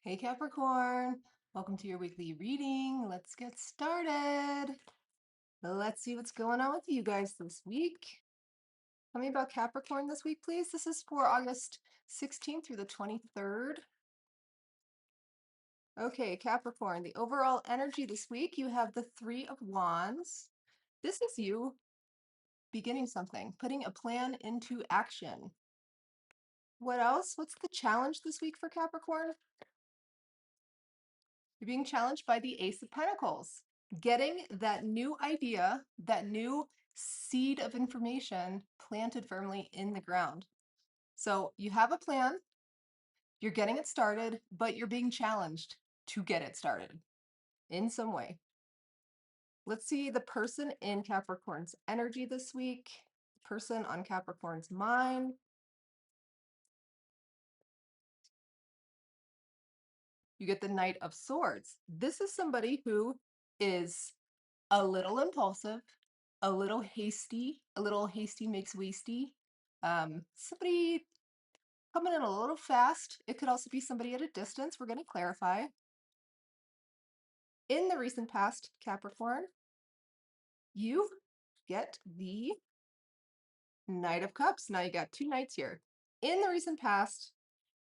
Hey Capricorn, welcome to your weekly reading. Let's get started. Let's see what's going on with you guys this week. Tell me about Capricorn this week, please. This is for August 16th through the 23rd. Okay, Capricorn, the overall energy this week, you have the Three of Wands. This is you beginning something, putting a plan into action. What else? What's the challenge this week for Capricorn? You're being challenged by the Ace of Pentacles. Getting that new idea, that new seed of information planted firmly in the ground. So you have a plan, you're getting it started, but you're being challenged to get it started in some way. Let's see the person in Capricorn's energy this week, person on Capricorn's mind. You get the Knight of Swords. This is somebody who is a little impulsive, a little hasty makes wasty. Somebody coming in a little fast. It could also be somebody at a distance. We're going to clarify. In the recent past, Capricorn, you get the Knight of Cups. Now you got two knights here. In the recent past,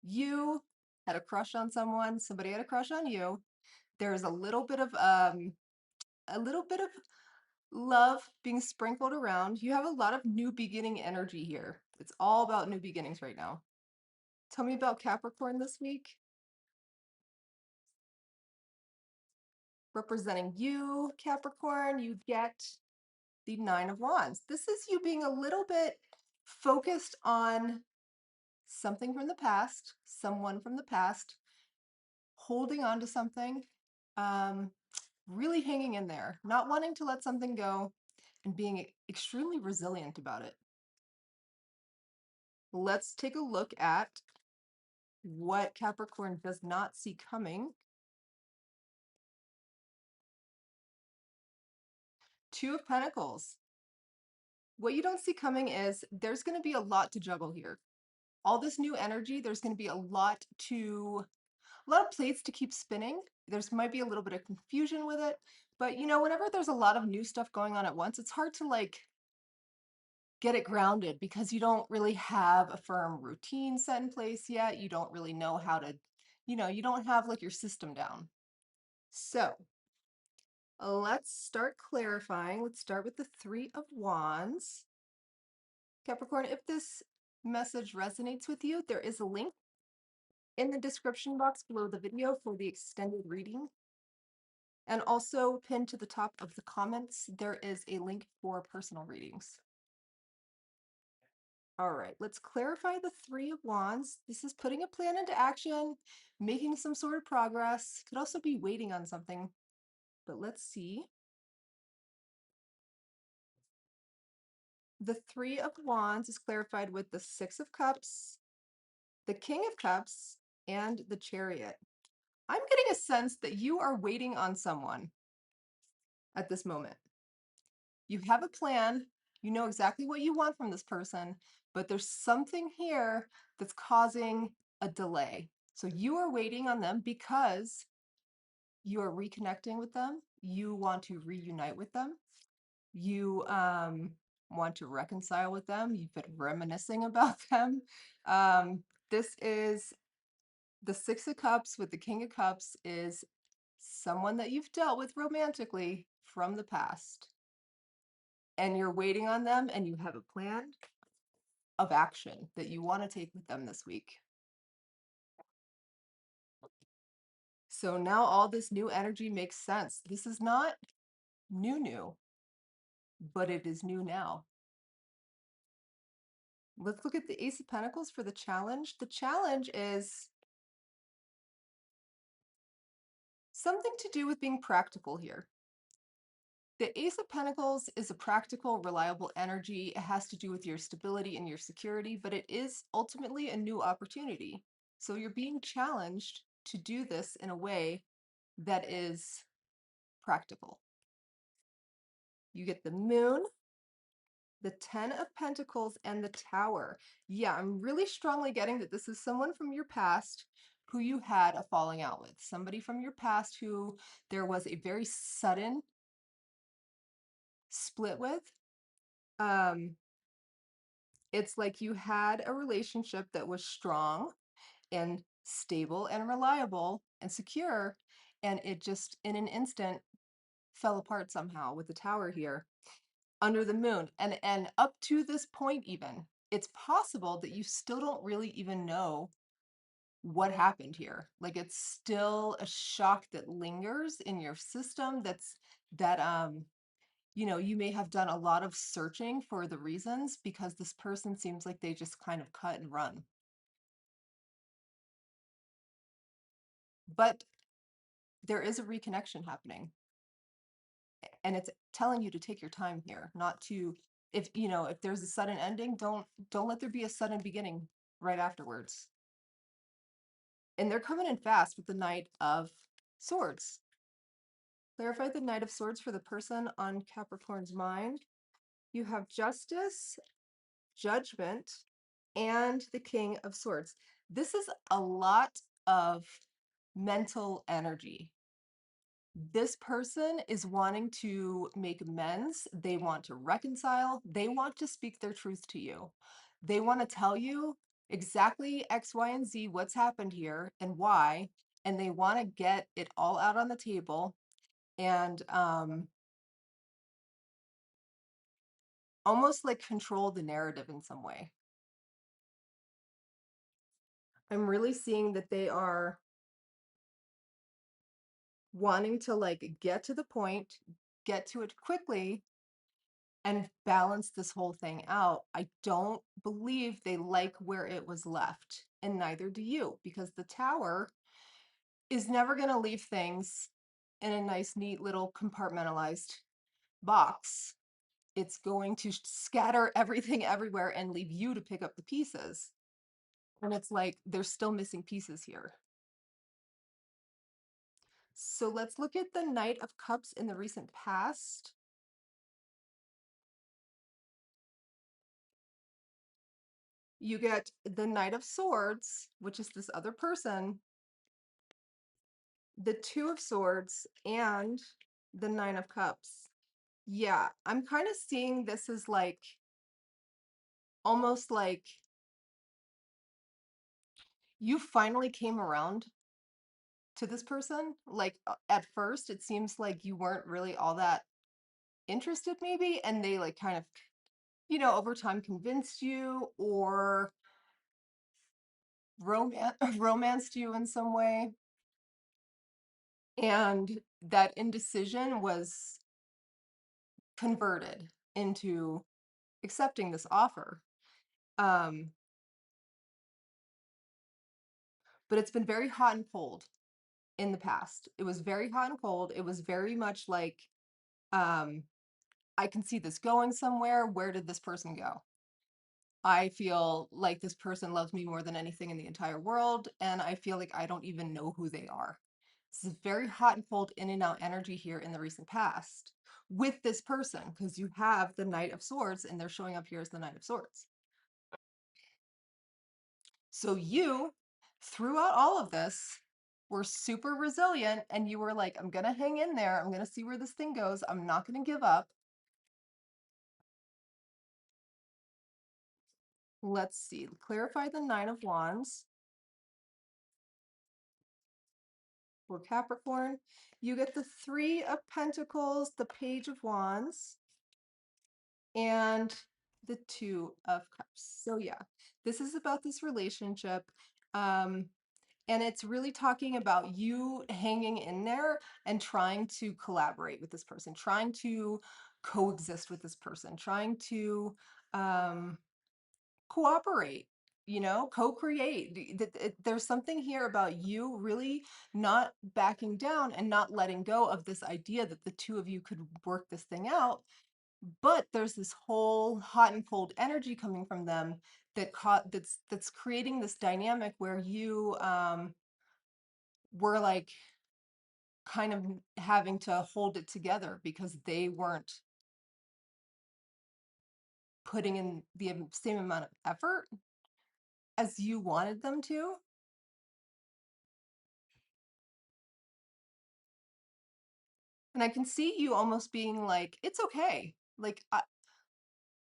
you had a crush on someone, somebody had a crush on you. There's a little bit of love being sprinkled around. You have a lot of new beginning energy here. It's all about new beginnings right now. Tell me about Capricorn this week. Representing you, Capricorn, you get the Nine of Wands. This is you being a little bit focused on something from the past, someone from the past, holding on to something, really hanging in there, not wanting to let something go, and being extremely resilient about it. Let's take a look at what Capricorn does not see coming. Two of Pentacles. What you don't see coming is there's going to be a lot to juggle here. All this new energy, there's going to be a lot of plates to keep spinning. There's might be a little bit of confusion with it, but whenever there's a lot of new stuff going on at once, it's hard to get it grounded because you don't really have a firm routine set in place yet. You don't really know how to, you don't have your system down. So let's start clarifying. Let's start with the Three of Wands. Capricorn, if this message resonates with you, there is a link in the description box below the video for the extended reading. And also pinned to the top of the comments, there is a link for personal readings. All right, let's clarify the Three of Wands. This is putting a plan into action, making some sort of progress. Could also be waiting on something, but let's see. The Three of Wands is clarified with the Six of Cups, the King of Cups, and the Chariot. I'm getting a sense that you are waiting on someone at this moment. You have a plan, you know exactly what you want from this person, but there's something here that's causing a delay. So you are waiting on them because you are reconnecting with them. You want to reunite with them. You want to reconcile with them. You've been reminiscing about them. This is the Six of Cups with the King of Cups is someone that you've dealt with romantically from the past. And you're waiting on them and you have a plan of action that you want to take with them this week. So now all this new energy makes sense. This is not new, but it is new now. Let's look at the Ace of Pentacles for the challenge. The challenge is something to do with being practical here. The Ace of Pentacles is a practical, reliable energy. It has to do with your stability and your security, but it is ultimately a new opportunity. So you're being challenged to do this in a way that is practical. You get the Moon, the Ten of Pentacles, and the Tower. Yeah, I'm really strongly getting that this is someone from your past who you had a falling out with, somebody from your past who there was a very sudden split with. Um, it's like you had a relationship that was strong and stable and reliable and secure, and it just in an instant fell apart somehow with the tower here under the moon. And up to this point, even it's possible that you still don't really even know what happened here. Like it's still a shock that lingers in your system. That you know, you may have done a lot of searching for the reasons because this person seems like they just kind of cut and run. But there is a reconnection happening, and it's telling you to take your time here, not to, if you know, if there's a sudden ending, don't let there be a sudden beginning right afterwards. And they're coming in fast with the Knight of Swords. Clarify the Knight of Swords for the person on Capricorn's mind. You have Justice, Judgment, and the King of Swords. This is a lot of mental energy. This person is wanting to make amends. They want to reconcile. They want to speak their truth to you. They want to tell you exactly X, Y, and Z, what's happened here and why. And they want to get it all out on the table and almost like control the narrative in some way. I'm really seeing that they are wanting to like get to the point, get to it quickly, and balance this whole thing out. I don't believe they like where it was left, and neither do you, because the tower is never going to leave things in a nice, neat little compartmentalized box. It's going to scatter everything everywhere and leave you to pick up the pieces. And it's like there's still missing pieces here. So let's look at the Knight of Cups in the recent past. You get the Knight of Swords, which is this other person, the Two of Swords, and the Nine of Cups. Yeah, I'm kind of seeing this as like almost like you finally came around to this person. Like at first, it seems like you weren't really all that interested, maybe, and they like kind of, you know, over time convinced you or romanced you in some way. And that indecision was converted into accepting this offer. Um, but it's been very hot and cold in the past. It was very hot and cold. It was very much like, um, I can see this going somewhere. Where did this person go? I feel like this person loves me more than anything in the entire world, and I feel like I don't even know who they are. This is very hot and cold in and out energy here in the recent past with this person, because you have the Knight of Swords and they're showing up here as the Knight of Swords. So you, throughout all of this, were super resilient and you were like, I'm going to hang in there. I'm going to see where this thing goes. I'm not going to give up. Let's see. Clarify the Nine of Wands for Capricorn. You get the Three of Pentacles, the Page of Wands, and the Two of Cups. So yeah, this is about this relationship. Um, And it's really talking about you hanging in there and trying to collaborate with this person, trying to coexist with this person, trying to um, cooperate, you know, co-create. There's something here about you really not backing down and not letting go of this idea that the two of you could work this thing out. But there's this whole hot and cold energy coming from them that's creating this dynamic where you were like kind of having to hold it together because they weren't putting in the same amount of effort as you wanted them to. And I can see you almost being like, it's okay. Like,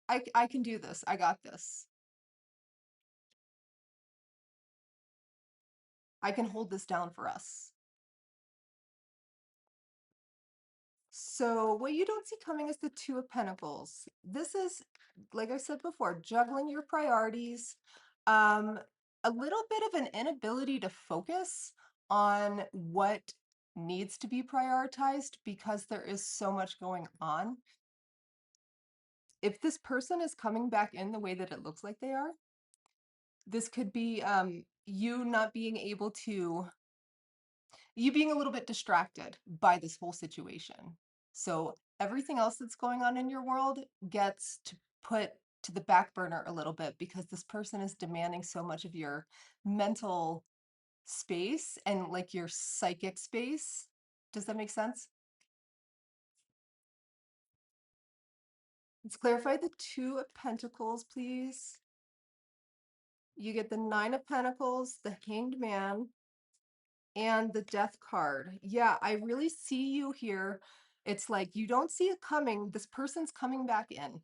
I can do this. I got this. I can hold this down for us. So what you don't see coming is the Two of Pentacles. This is, like I said before, juggling your priorities, um, a little bit of an inability to focus on what needs to be prioritized because there is so much going on. If this person is coming back in the way that it looks like they are, this could be you not being able to, you being a little bit distracted by this whole situation. So everything else that's going on in your world gets to put to the back burner a little bit because this person is demanding so much of your mental space and like your psychic space. Does that make sense? Let's clarify the Two of Pentacles, please. You get the Nine of Pentacles, the Hanged Man, and the Death card. Yeah, I really see you here. It's like you don't see it coming. This person's coming back in.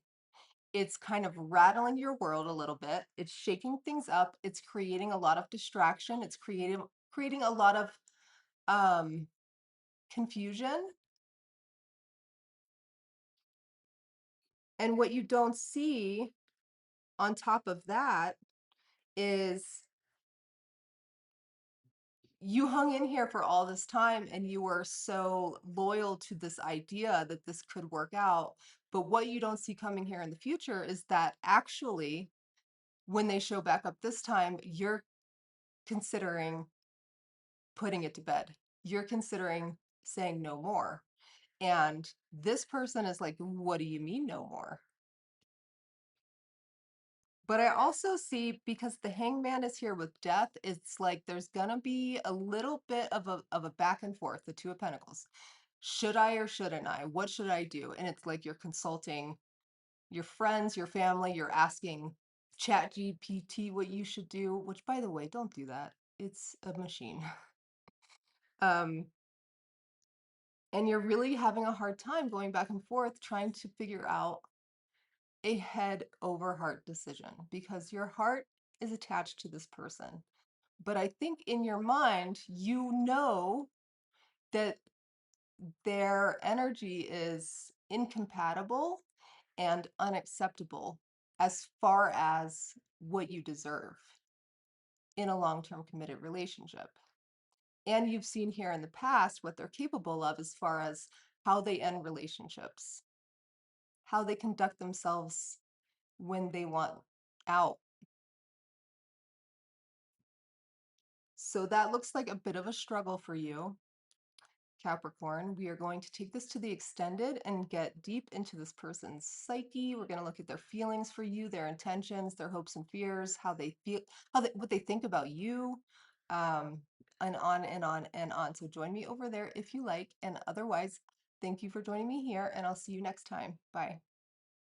It's kind of rattling your world a little bit. It's shaking things up. It's creating a lot of distraction. It's creating a lot of um confusion. And what you don't see on top of that is you hung in here for all this time and you were so loyal to this idea that this could work out. But what you don't see coming here in the future is that actually, when they show back up this time, you're considering putting it to bed. You're considering saying no more. And this person is like, what do you mean no more? But I also see, because the hangman is here with death, it's like there's gonna be a little bit of a back and forth, the Two of Pentacles. Should I or shouldn't I? What should I do? And it's like you're consulting your friends, your family, you're asking Chat GPT what you should do, which by the way, don't do that. It's a machine. Um, and you're really having a hard time going back and forth trying to figure out a head over heart decision because your heart is attached to this person. But I think in your mind, you know that their energy is incompatible and unacceptable as far as what you deserve in a long-term committed relationship. And you've seen here in the past what they're capable of as far as how they end relationships, how they conduct themselves when they want out. So that looks like a bit of a struggle for you, Capricorn. We are going to take this to the extended and get deep into this person's psyche. We're going to look at their feelings for you, their intentions, their hopes and fears, how they feel, what they think about you, um, and on and on and on. So join me over there if you like. And otherwise, thank you for joining me here, and I'll see you next time. Bye.